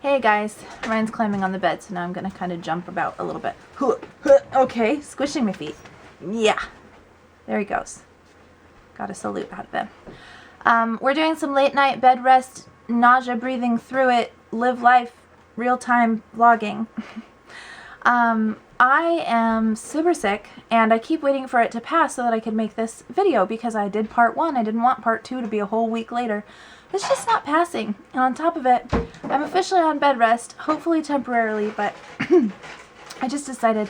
Hey guys, Ryan's climbing on the bed, so now I'm gonna kind of jump about a little bit. Okay, squishing my feet. Yeah, there he goes. Got a salute out of him. We're doing some late night bed rest, nausea, breathing through it, live life, real time vlogging. I am super sick, and I keep waiting for it to pass so that I can make this video because I did part 1. I didn't want part 2 to be a whole week later. It's just not passing. And on top of it, I'm officially on bed rest, hopefully temporarily, but I just decided,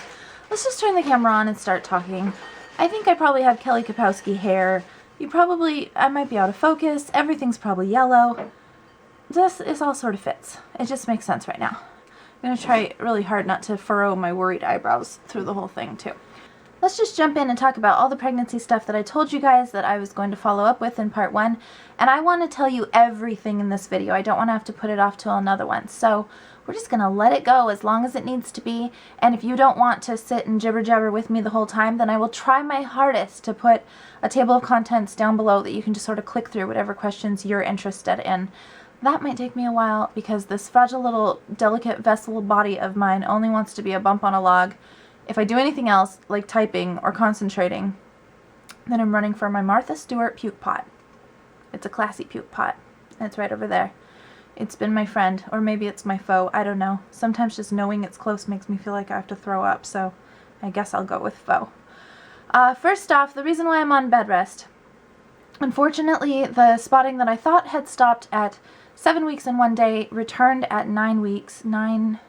let's just turn the camera on and start talking. I think I probably have Kelly Kapowski hair. I might be out of focus. Everything's probably yellow. This all sort of fits. It just makes sense right now. I'm going to try really hard not to furrow my worried eyebrows through the whole thing too. Let's just jump in and talk about all the pregnancy stuff that I told you guys that I was going to follow up with in part 1. And I want to tell you everything in this video. I don't want to have to put it off to another one. So we're just going to let it go as long as it needs to be. And if you don't want to sit and jibber jabber with me the whole time, then I will try my hardest to put a table of contents down below that you can just sort of click through whatever questions you're interested in. That might take me a while because this fragile little delicate vessel body of mine only wants to be a bump on a log. If I do anything else, like typing or concentrating, then I'm running for my Martha Stewart puke pot. It's a classy puke pot. It's right over there. It's been my friend, or maybe it's my foe, I don't know. Sometimes just knowing it's close makes me feel like I have to throw up, so I guess I'll go with foe. First off, the reason why I'm on bed rest. Unfortunately, the spotting that I thought had stopped at 7 weeks and 1 day returned at 9 weeks. 9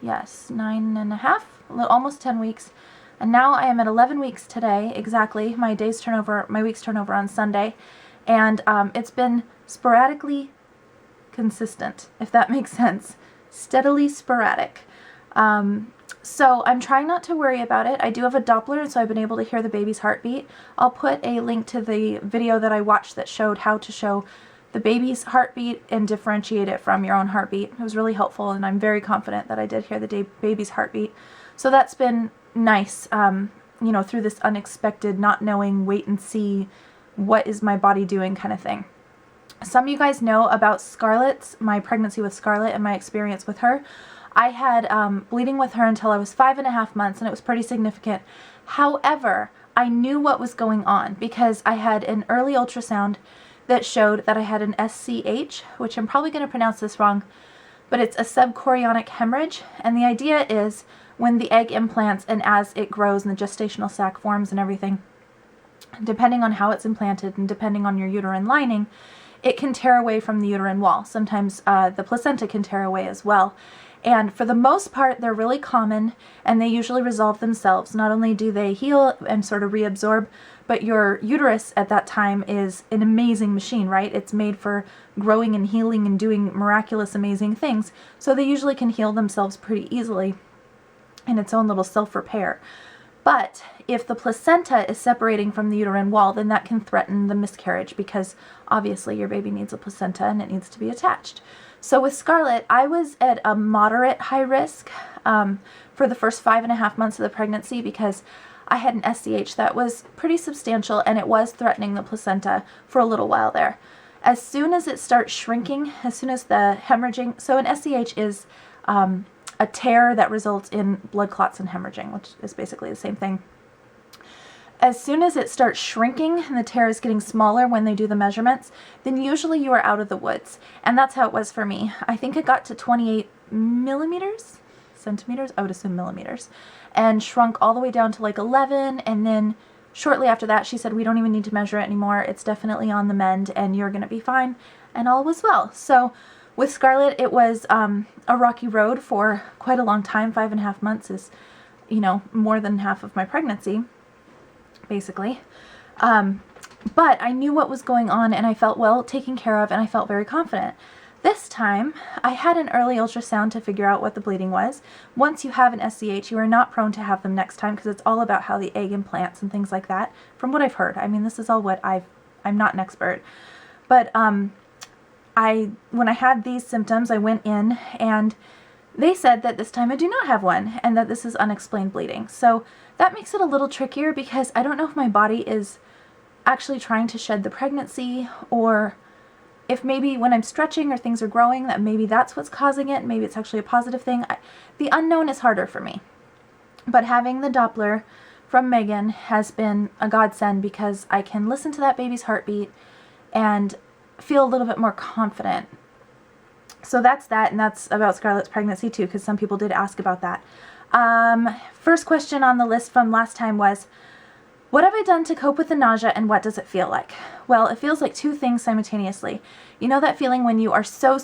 and a half? Almost 10 weeks. And now I am at 11 weeks today, exactly. My weeks turn over on Sunday. And it's been sporadically consistent, if that makes sense. Steadily sporadic. So I'm trying not to worry about it. I do have a Doppler, so I've been able to hear the baby's heartbeat. I'll put a link to the video that I watched that showed how to show the baby's heartbeat and differentiate it from your own heartbeat. It was really helpful, and I'm very confident that I did hear the baby's heartbeat. So that's been nice, you know, through this unexpected, not knowing, wait and see, what is my body doing kind of thing. Some of you guys know about Scarlet, my pregnancy with Scarlet and my experience with her. I had bleeding with her until I was 5.5 months, and it was pretty significant. However, I knew what was going on because I had an early ultrasound that showed that I had an SCH, which I'm probably going to pronounce this wrong, but it's a subchorionic hemorrhage. And the idea is when the egg implants and as it grows and the gestational sac forms and everything, depending on how it's implanted and depending on your uterine lining, it can tear away from the uterine wall. Sometimes the placenta can tear away as well. And for the most part, they're really common, and they usually resolve themselves. Not only do they heal and sort of reabsorb, but your uterus at that time is an amazing machine, right? It's made for growing and healing and doing miraculous, amazing things. So they usually can heal themselves pretty easily in its own little self-repair. But if the placenta is separating from the uterine wall, then that can threaten the miscarriage because obviously your baby needs a placenta and it needs to be attached. So with Scarlet, I was at a moderate high risk for the first 5.5 months of the pregnancy because I had an SCH that was pretty substantial and it was threatening the placenta for a little while there. As soon as it starts shrinking, as soon as the hemorrhaging, so an SCH is a tear that results in blood clots and hemorrhaging, which is basically the same thing. As soon as it starts shrinking and the tear is getting smaller when they do the measurements, then usually you are out of the woods. And that's how it was for me. I think it got to 28 centimeters, I would assume millimeters, and shrunk all the way down to like 11. And then shortly after that, she said, we don't even need to measure it anymore. It's definitely on the mend and you're going to be fine. And all was well. So with Scarlet, it was a rocky road for quite a long time. 5.5 months is, you know, more than half of my pregnancy, basically. But I knew what was going on and I felt well taken care of and I felt very confident. This time, I had an early ultrasound to figure out what the bleeding was. Once you have an SCH, you are not prone to have them next time because it's all about how the egg implants and things like that, from what I've heard. I mean, this is all what I'm not an expert. But when I had these symptoms, I went in and they said that this time I do not have one and that this is unexplained bleeding. So that makes it a little trickier because I don't know if my body is actually trying to shed the pregnancy or if maybe when I'm stretching or things are growing, that maybe that's what's causing it. Maybe it's actually a positive thing. The unknown is harder for me. But having the Doppler from Megan has been a godsend because I can listen to that baby's heartbeat and feel a little bit more confident. So that's that, and that's about Scarlet's pregnancy too, because some people did ask about that. First question on the list from last time was, what have I done to cope with the nausea and what does it feel like? Well, it feels like two things simultaneously. You know that feeling when you are so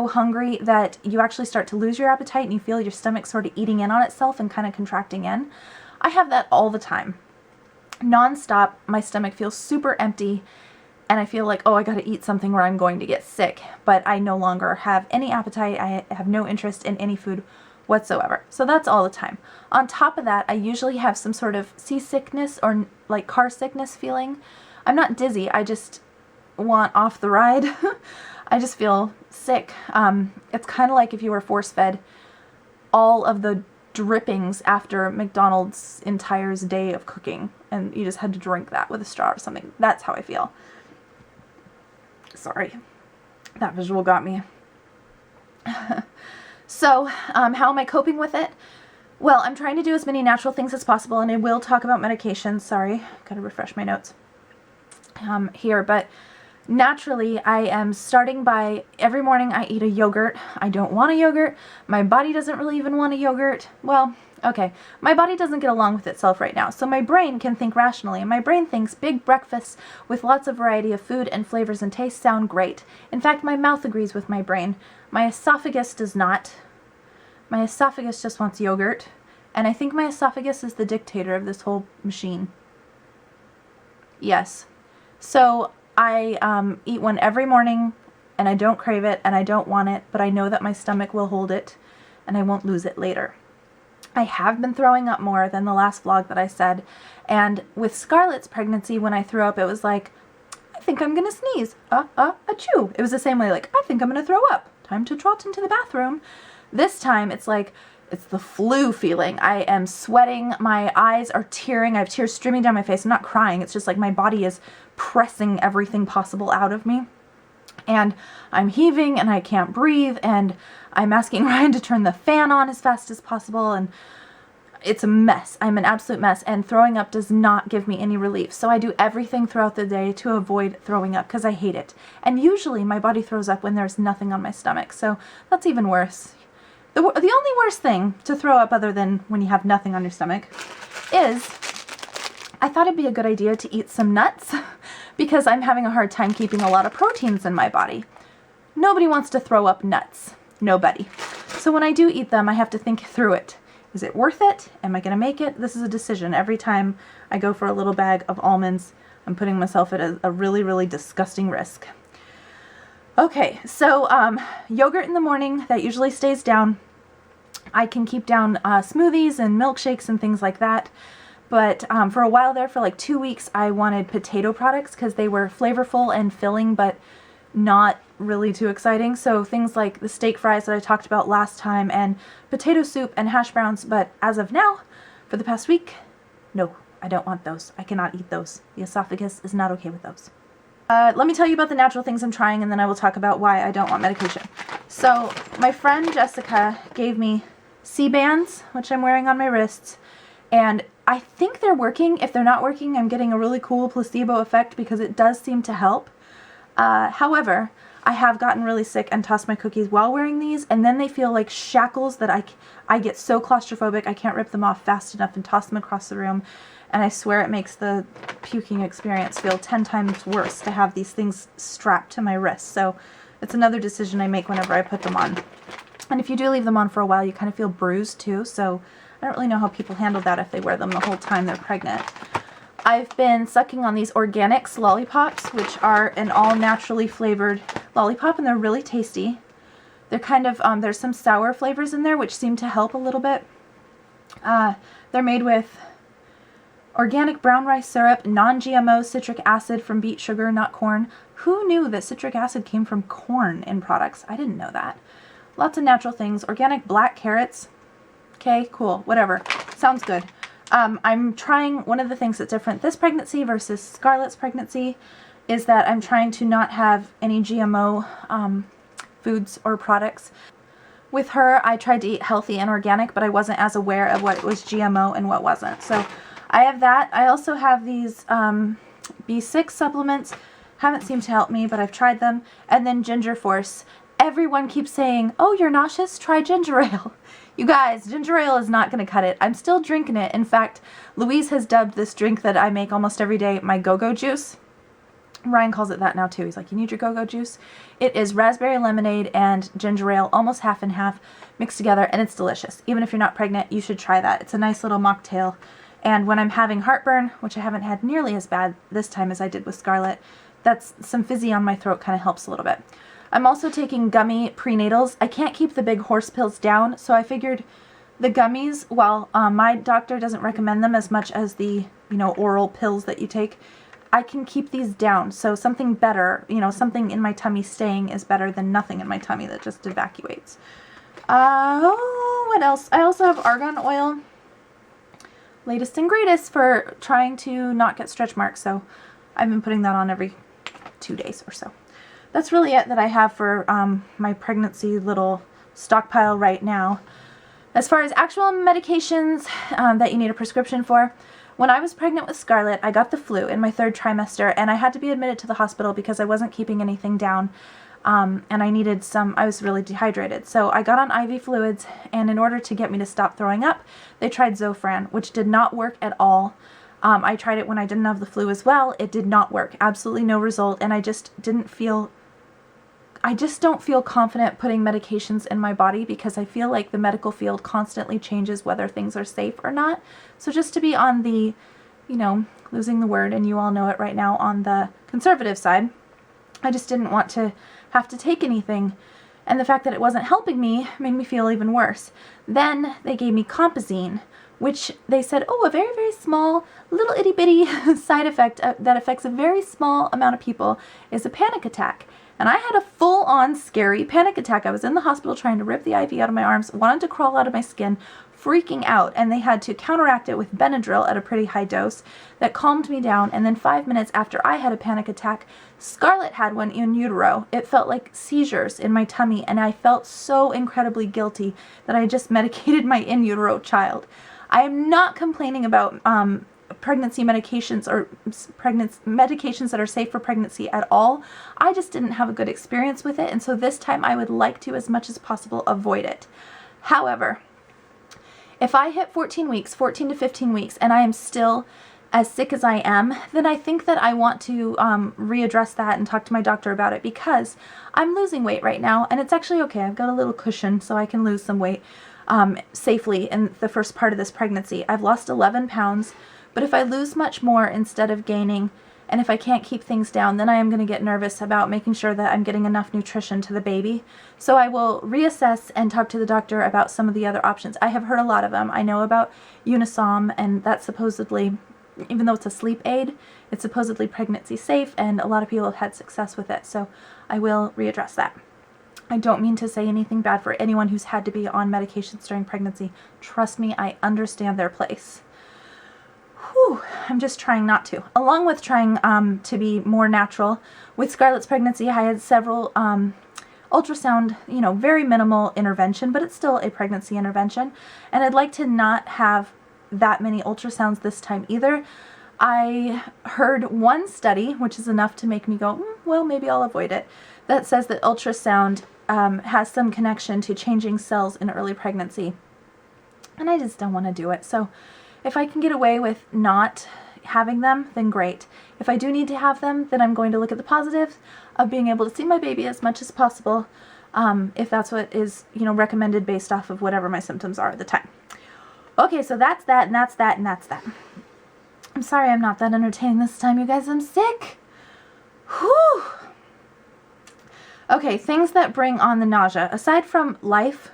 hungry that you actually start to lose your appetite and you feel your stomach sort of eating in on itself and kind of contracting in? I have that all the time. Non-stop, my stomach feels super empty and I feel like, oh, I gotta eat something or I'm going to get sick. But I no longer have any appetite. I have no interest in any food whatsoever. So that's all the time. On top of that, I usually have some sort of seasickness or like car sickness feeling. I'm not dizzy, I just want off the ride. I just feel sick. It's kind of like if you were force-fed all of the drippings after McDonald's entire day of cooking and you just had to drink that with a straw or something. That's how I feel. Sorry, that visual got me. So, how am I coping with it? Well, I'm trying to do as many natural things as possible, and I will talk about medications. Sorry, gotta refresh my notes here, but naturally, I am starting by every morning I eat a yogurt. I don't want a yogurt. My body doesn't really even want a yogurt. Well, okay, my body doesn't get along with itself right now, so my brain can think rationally, and my brain thinks big breakfasts with lots of variety of food and flavors and tastes sound great. In fact, my mouth agrees with my brain. My esophagus does not. My esophagus just wants yogurt, and I think my esophagus is the dictator of this whole machine. Yes. So I eat one every morning, and I don't crave it, and I don't want it, but I know that my stomach will hold it, and I won't lose it later. I have been throwing up more than the last vlog that I said, and with Scarlet's pregnancy, when I threw up, it was like, I think I'm gonna sneeze. Achoo. It was the same way, like, I think I'm gonna throw up. Time to trot into the bathroom. This time, it's like, it's the flu feeling. I am sweating, my eyes are tearing, I have tears streaming down my face. I'm not crying, it's just like my body is pressing everything possible out of me. And I'm heaving and I can't breathe and I'm asking Ryan to turn the fan on as fast as possible and it's a mess. I'm an absolute mess and throwing up does not give me any relief. So I do everything throughout the day to avoid throwing up because I hate it. And usually my body throws up when there's nothing on my stomach. So that's even worse. The only worst thing to throw up other than when you have nothing on your stomach is I thought it'd be a good idea to eat some nuts because I'm having a hard time keeping a lot of proteins in my body. Nobody wants to throw up nuts. Nobody. So when I do eat them, I have to think through it. Is it worth it? Am I going to make it? This is a decision. Every time I go for a little bag of almonds, I'm putting myself at a really disgusting risk. Okay, so yogurt in the morning, that usually stays down. I can keep down smoothies and milkshakes and things like that. But for a while there, for like 2 weeks, I wanted potato products because they were flavorful and filling, but not really too exciting. So things like the steak fries that I talked about last time and potato soup and hash browns. But as of now, for the past week, no, I don't want those. I cannot eat those. The esophagus is not okay with those. Let me tell you about the natural things I'm trying and then I will talk about why I don't want medication. So my friend Jessica gave me C-bands, which I'm wearing on my wrists, and I think they're working. If they're not working, I'm getting a really cool placebo effect because it does seem to help. However, I have gotten really sick and tossed my cookies while wearing these, and then they feel like shackles that I get so claustrophobic I can't rip them off fast enough and toss them across the room, and I swear it makes the puking experience feel 10 times worse to have these things strapped to my wrists. So it's another decision I make whenever I put them on. And if you do leave them on for a while, you kind of feel bruised too, so I don't really know how people handle that if they wear them the whole time they're pregnant. I've been sucking on these Organics lollipops, which are an all-naturally flavored lollipop, and they're really tasty. They're kind of, there's some sour flavors in there, which seem to help a little bit. They're made with organic brown rice syrup, non-GMO citric acid from beet sugar, not corn. Who knew that citric acid came from corn in products? I didn't know that. Lots of natural things. Organic black carrots. Okay, cool, whatever. Sounds good. I'm trying one of the things that's different this pregnancy versus Scarlet's pregnancy is that I'm trying to not have any GMO foods or products. With her, I tried to eat healthy and organic, but I wasn't as aware of what was GMO and what wasn't. So I have that. I also have these B6 supplements. Haven't seemed to help me, but I've tried them. And then Ginger Force. Everyone keeps saying, oh, you're nauseous? Try ginger ale. You guys, ginger ale is not going to cut it. I'm still drinking it. In fact, Louise has dubbed this drink that I make almost every day my Gogo juice. Ryan calls it that now too. He's like, you need your Gogo juice? It is raspberry lemonade and ginger ale, almost half and half, mixed together, and it's delicious. Even if you're not pregnant, you should try that. It's a nice little mocktail. And when I'm having heartburn, which I haven't had nearly as bad this time as I did with Scarlet, that's some fizzy on my throat kind of helps a little bit. I'm also taking gummy prenatals. I can't keep the big horse pills down, so I figured the gummies, while my doctor doesn't recommend them as much as the, oral pills that you take, I can keep these down. So something better, something in my tummy staying is better than nothing in my tummy that just evacuates. What else? I also have argan oil. Latest and greatest for trying to not get stretch marks. So I've been putting that on every 2 days or so. That's really it that I have for my pregnancy little stockpile right now. As far as actual medications that you need a prescription for, when I was pregnant with Scarlet, I got the flu in my 3rd trimester, and I had to be admitted to the hospital because I wasn't keeping anything down, and I was really dehydrated. So I got on IV fluids, and in order to get me to stop throwing up, they tried Zofran, which did not work at all. I tried it when I didn't have the flu as well. It did not work. Absolutely no result, and I just don't feel confident putting medications in my body because I feel like the medical field constantly changes whether things are safe or not. So just to be on the, losing the word, and you all know it right now, on the conservative side, I just didn't want to have to take anything. And the fact that it wasn't helping me made me feel even worse. Then they gave me Compazine, which they said, oh, a very, very small, little itty bitty side effect that affects a very small amount of people is a panic attack. And I had a full-on scary panic attack. I was in the hospital trying to rip the IV out of my arms, wanted to crawl out of my skin, freaking out, and they had to counteract it with Benadryl at a pretty high dose that calmed me down. And then 5 minutes after I had a panic attack, Scarlet had one in utero. It felt like seizures in my tummy, and I felt so incredibly guilty that I just medicated my in utero child. I am not complaining about pregnancy medications or medications that are safe for pregnancy at all. I just didn't have a good experience with it, and so this time I would like to, as much as possible, avoid it. However, if I hit 14 to 15 weeks, and I am still as sick as I am, then I think that I want to readdress that and talk to my doctor about it, because I'm losing weight right now, and it's actually okay. I've got a little cushion so I can lose some weight safely in the first part of this pregnancy. I've lost 11 pounds. But if I lose much more instead of gaining, and if I can't keep things down, then I am going to get nervous about making sure that I'm getting enough nutrition to the baby. So I will reassess and talk to the doctor about some of the other options. I have heard a lot of them. I know about Unisom, and that's supposedly, even though it's a sleep aid, it's supposedly pregnancy safe, and a lot of people have had success with it. So I will readdress that. I don't mean to say anything bad for anyone who's had to be on medications during pregnancy. Trust me, I understand their place. Whew, I'm just trying not to. Along with trying to be more natural. With Scarlett's pregnancy, I had several ultrasound, very minimal intervention, but it's still a pregnancy intervention. And I'd like to not have that many ultrasounds this time either. I heard one study, which is enough to make me go, well, maybe I'll avoid it, that says that ultrasound has some connection to changing cells in early pregnancy. And I just don't want to do it. So if I can get away with not having them, then great. If I do need to have them, then I'm going to look at the positives of being able to see my baby as much as possible, if that's what is, recommended based off of whatever my symptoms are at the time. Okay, so that's that, and that's that, and that's that. I'm sorry I'm not that entertaining this time, you guys. I'm sick. Whew. Okay, things that bring on the nausea. Aside from life,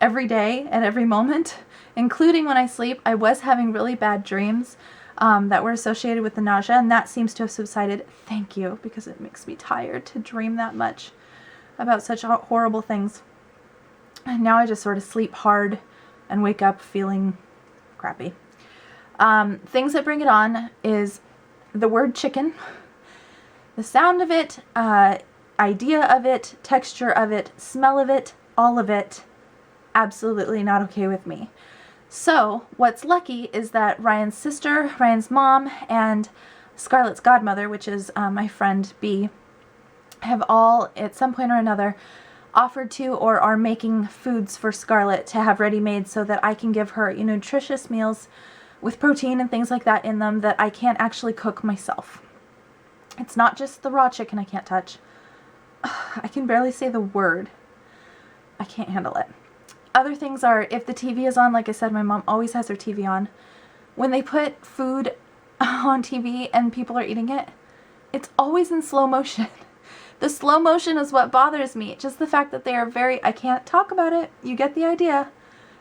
every day and every moment, including when I sleep, I was having really bad dreams that were associated with the nausea, and that seems to have subsided. Thank you, because it makes me tired to dream that much about such horrible things. And now I just sort of sleep hard and wake up feeling crappy. Things that bring it on is the word chicken The sound of it, idea of it, texture of it, smell of it, all of it, absolutely not okay with me. So what's lucky is that Ryan's sister, Ryan's mom, and Scarlet's godmother, which is my friend B, have all at some point or another offered to or are making foods for Scarlet to have ready-made so that I can give her, you know, nutritious meals with protein and things like that in them that I can't actually cook myself. It's not just the raw chicken I can't touch. I can barely say the word. I can't handle it. Other things are, if the TV is on, like I said, my mom always has her TV on. When they put food on TV and people are eating it, it's always in slow motion. The slow motion is what bothers me. Just the fact that they are I can't talk about it. You get the idea.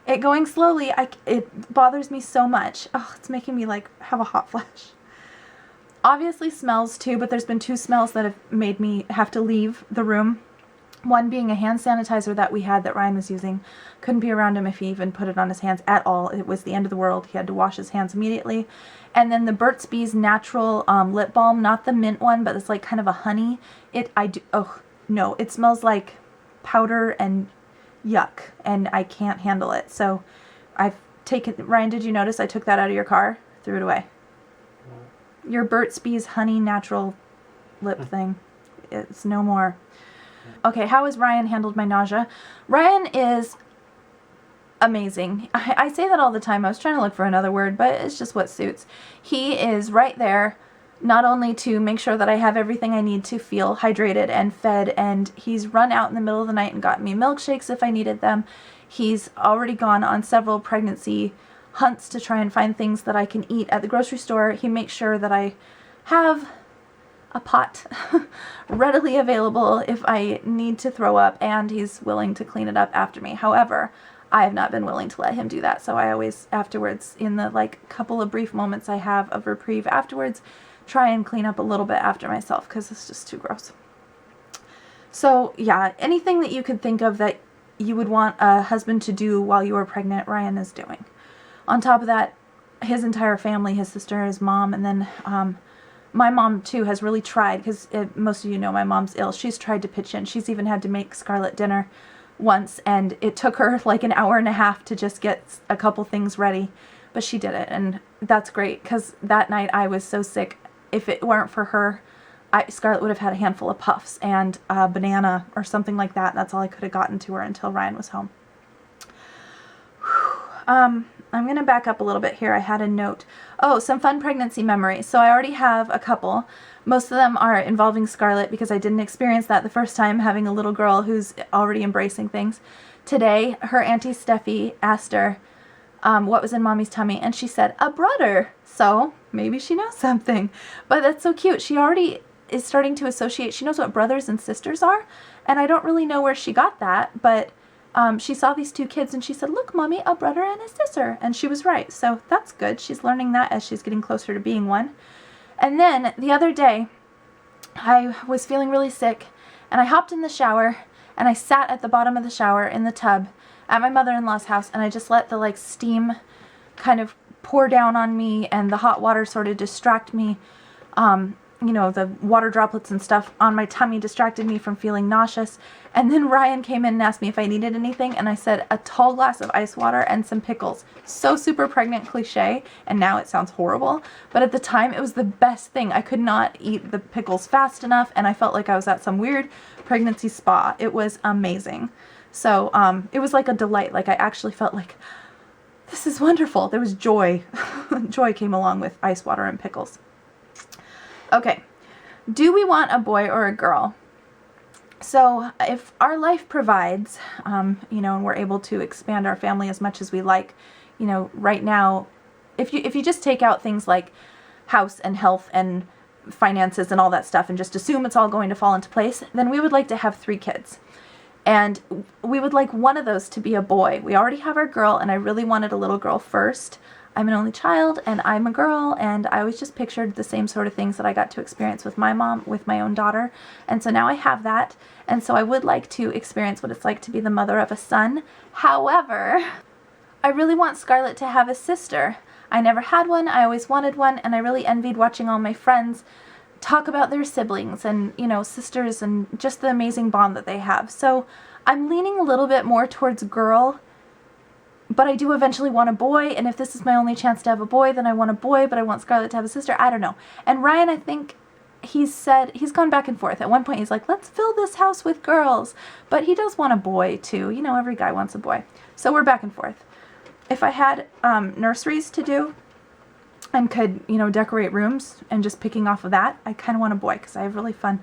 It going slowly, it bothers me so much. Oh, it's making me like have a hot flash. Obviously smells too, but there's been 2 smells that have made me have to leave the room. One being a hand sanitizer that we had that Ryan was using. Couldn't be around him if he even put it on his hands at all. It was the end of the world. He had to wash his hands immediately. And then the Burt's Bees natural lip balm, not the mint one, but it's like kind of a honey. Oh no, it smells like powder and yuck, and I can't handle it. So I've taken, Ryan, did you notice I took that out of your car? Threw it away. Your Burt's Bees honey natural lip thing. It's no more. Okay, how has Ryan handled my nausea? Ryan is amazing. I say that all the time. I was trying to look for another word, but it's just what suits. He is right there, not only to make sure that I have everything I need to feel hydrated and fed, and he's run out in the middle of the night and got me milkshakes if I needed them. He's already gone on several pregnancy hunts to try and find things that I can eat at the grocery store. He makes sure that I have a pot readily available if I need to throw up, and he's willing to clean it up after me. However, I have not been willing to let him do that, so I always afterwards, in the like couple of brief moments I have of reprieve afterwards, try and clean up a little bit after myself because it's just too gross. So yeah, anything that you could think of that you would want a husband to do while you are pregnant, Ryan is doing. On top of that, his entire family, his sister, his mom, and then my mom too has really tried, because most of you know my mom's ill. She's tried to pitch in. She's even had to make Scarlet dinner once, and it took her like an hour and a half to just get a couple things ready, but she did it, and that's great, because that night I was so sick. If it weren't for her, Scarlet would have had a handful of puffs and a banana or something like that. That's all I could have gotten to her until Ryan was home. I'm going to back up a little bit here. I had a note. Oh, some fun pregnancy memories. So I already have a couple. Most of them are involving Scarlet because I didn't experience that the first time, having a little girl who's already embracing things. Today, her Auntie Steffi asked her what was in Mommy's tummy, and she said, a brother. So maybe she knows something. But that's so cute. She already is starting to associate. She knows what brothers and sisters are, and I don't really know where she got that, but she saw these 2 kids and she said, look, Mommy, a brother and a sister. And she was right. So that's good. She's learning that as she's getting closer to being one. And then the other day, I was feeling really sick, and I hopped in the shower, and I sat at the bottom of the shower in the tub at my mother-in-law's house, and I just let the like steam kind of pour down on me, and the hot water sort of distract me. You know, the water droplets and stuff on my tummy distracted me from feeling nauseous. And then Ryan came in and asked me if I needed anything, and I said a tall glass of ice water and some pickles. So super pregnant cliche, and now it sounds horrible, but at the time it was the best thing. I could not eat the pickles fast enough, and I felt like I was at some weird pregnancy spa. It was amazing. So it was like a delight. Like I actually felt like, this is wonderful. There was joy. Joy came along with ice water and pickles. Okay, do we want a boy or a girl? So if our life provides, you know, and we're able to expand our family as much as we like, you know, right now, if you just take out things like house and health and finances and all that stuff and just assume it's all going to fall into place, then we would like to have 3 kids. And we would like one of those to be a boy. We already have our girl, and I really wanted a little girl first. I'm an only child, and I'm a girl, and I always just pictured the same sort of things that I got to experience with my mom, with my own daughter. And so now I have that, and so I would like to experience what it's like to be the mother of a son. However, I really want Scarlet to have a sister. I never had one, I always wanted one, and I really envied watching all my friends talk about their siblings and, you know, sisters and just the amazing bond that they have. So I'm leaning a little bit more towards girl, but I do eventually want a boy, and if this is my only chance to have a boy, then I want a boy, but I want Scarlet to have a sister. I don't know. And Ryan, I think he's gone back and forth. At one point he's like, let's fill this house with girls, but he does want a boy too. You know, every guy wants a boy. So we're back and forth. If I had nurseries to do and could, you know, decorate rooms and just picking off of that, I kind of want a boy because I have really fun,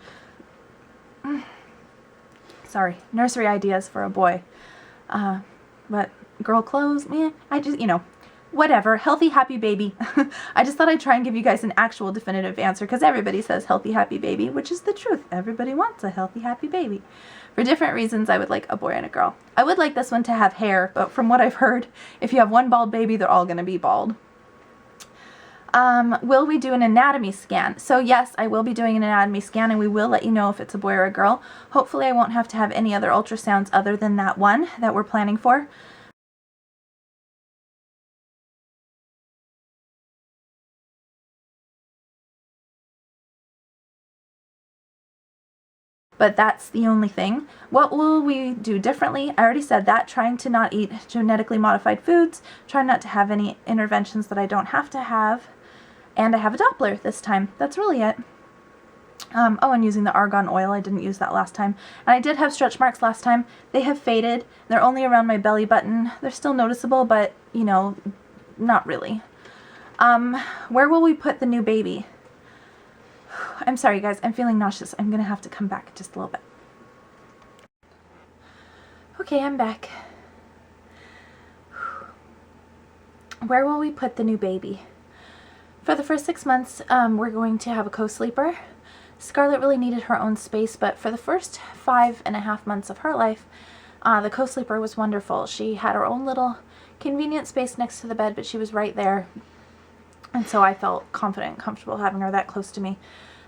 nursery ideas for a boy. But girl clothes, I just, you know, whatever. Healthy, happy baby. I just thought I'd try and give you guys an actual definitive answer because everybody says healthy, happy baby, which is the truth. Everybody wants a healthy, happy baby. For different reasons, I would like a boy and a girl. I would like this one to have hair, but from what I've heard, if you have one bald baby, they're all going to be bald. Will we do an anatomy scan? So yes, I will be doing an anatomy scan, and we will let you know if it's a boy or a girl. Hopefully I won't have to have any other ultrasounds other than that one that we're planning for. But that's the only thing. What will we do differently? I already said that. Trying to not eat genetically modified foods. Trying not to have any interventions that I don't have to have. And I have a Doppler this time. That's really it. Oh, and using the argan oil. I didn't use that last time. And I did have stretch marks last time. They have faded. They're only around my belly button. They're still noticeable, but, you know, not really. Where will we put the new baby? I'm sorry, guys. I'm feeling nauseous. I'm going to have to come back just a little bit. Okay, I'm back. Where will we put the new baby? For the first 6 months, we're going to have a co-sleeper. Scarlet really needed her own space, but for the first 5.5 months of her life, the co-sleeper was wonderful. She had her own little convenient space next to the bed, but she was right there. And so I felt confident and comfortable having her that close to me.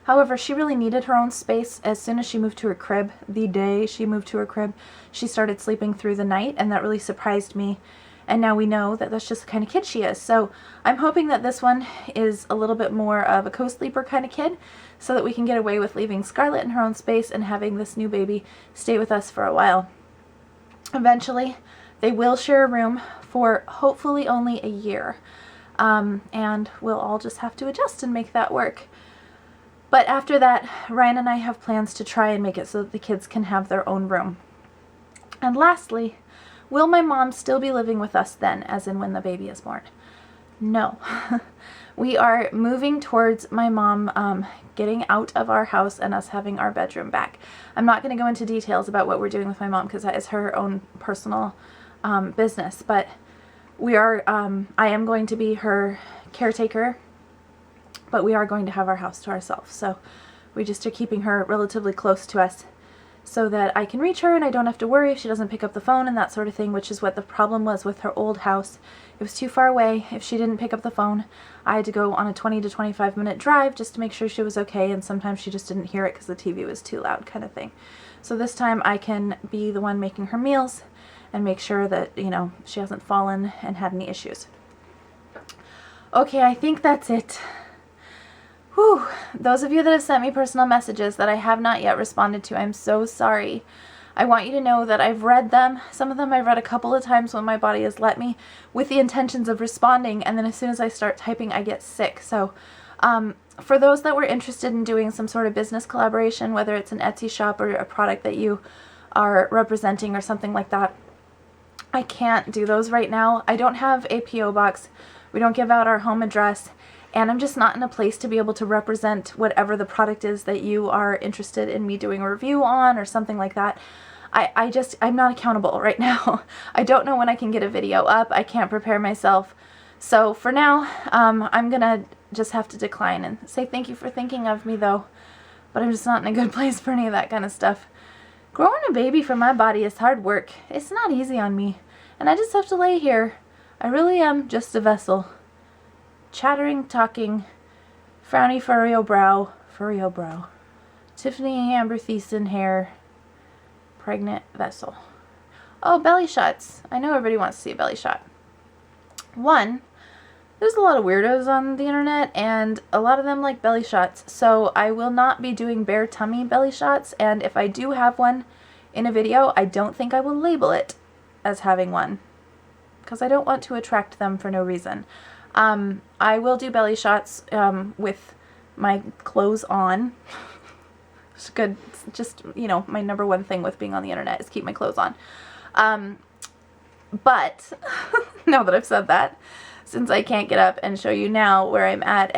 However, she really needed her own space. As soon as she moved to her crib, the day she moved to her crib, she started sleeping through the night, and that really surprised me. And now we know that that's just the kind of kid she is. So I'm hoping that this one is a little bit more of a co-sleeper kind of kid, so that we can get away with leaving Scarlet in her own space and having this new baby stay with us for a while. Eventually, they will share a room for hopefully only a year. And we'll all just have to adjust and make that work. But after that, Ryan and I have plans to try and make it so that the kids can have their own room. And lastly, will my mom still be living with us then, as in when the baby is born? No. We are moving towards my mom getting out of our house and us having our bedroom back. I'm not going to go into details about what we're doing with my mom because that is her own personal business, but we are, I am going to be her caretaker, but we are going to have our house to ourselves. So we just are keeping her relatively close to us so that I can reach her and I don't have to worry if she doesn't pick up the phone and that sort of thing, which is what the problem was with her old house. It was too far away. If she didn't pick up the phone, I had to go on a 20 to 25 minute drive just to make sure she was okay, and sometimes she just didn't hear it because the TV was too loud, kind of thing. So this time I can be the one making her meals and make sure that, you know, she hasn't fallen and had any issues. Okay, I think that's it. Whew. Those of you that have sent me personal messages that I have not yet responded to, I'm so sorry. I want you to know that I've read them. Some of them I've read a couple of times when my body has let me, with the intentions of responding, and then as soon as I start typing, I get sick. So for those that were interested in doing some sort of business collaboration, whether it's an Etsy shop or a product that you are representing or something like that, I can't do those right now. I don't have a P.O. box. We don't give out our home address. And I'm just not in a place to be able to represent whatever the product is that you are interested in me doing a review on or something like that. I'm not accountable right now. I don't know when I can get a video up. I can't prepare myself. So for now, I'm going to just have to decline and say thank you for thinking of me though. But I'm just not in a good place for any of that kind of stuff. Growing a baby for my body is hard work. It's not easy on me. And I just have to lay here. I really am just a vessel. Chattering, talking, frowny, furry brow, Tiffany Amber Thiessen hair, pregnant vessel. Oh, belly shots. I know everybody wants to see a belly shot. One, there's a lot of weirdos on the internet, and a lot of them like belly shots, so I will not be doing bare tummy belly shots, and if I do have one in a video, I don't think I will label it as having one, because I don't want to attract them for no reason. I will do belly shots with my clothes on. It's good, it's just, you know, my number one thing with being on the internet is keep my clothes on. But now that I've said that, since I can't get up and show you now where I'm at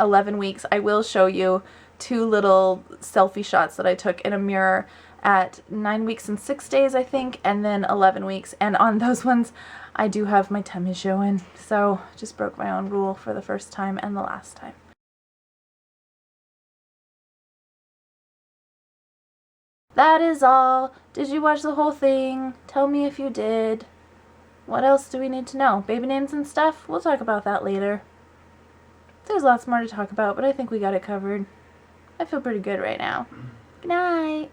11 weeks, I will show you 2 little selfie shots that I took in a mirror at 9 weeks and 6 days, I think, and then 11 weeks. And on those ones, I do have my tummy showing. So just broke my own rule for the first time and the last time. That is all. Did you watch the whole thing? Tell me if you did. What else do we need to know? Baby names and stuff? We'll talk about that later. There's lots more to talk about, but I think we got it covered. I feel pretty good right now. Good night.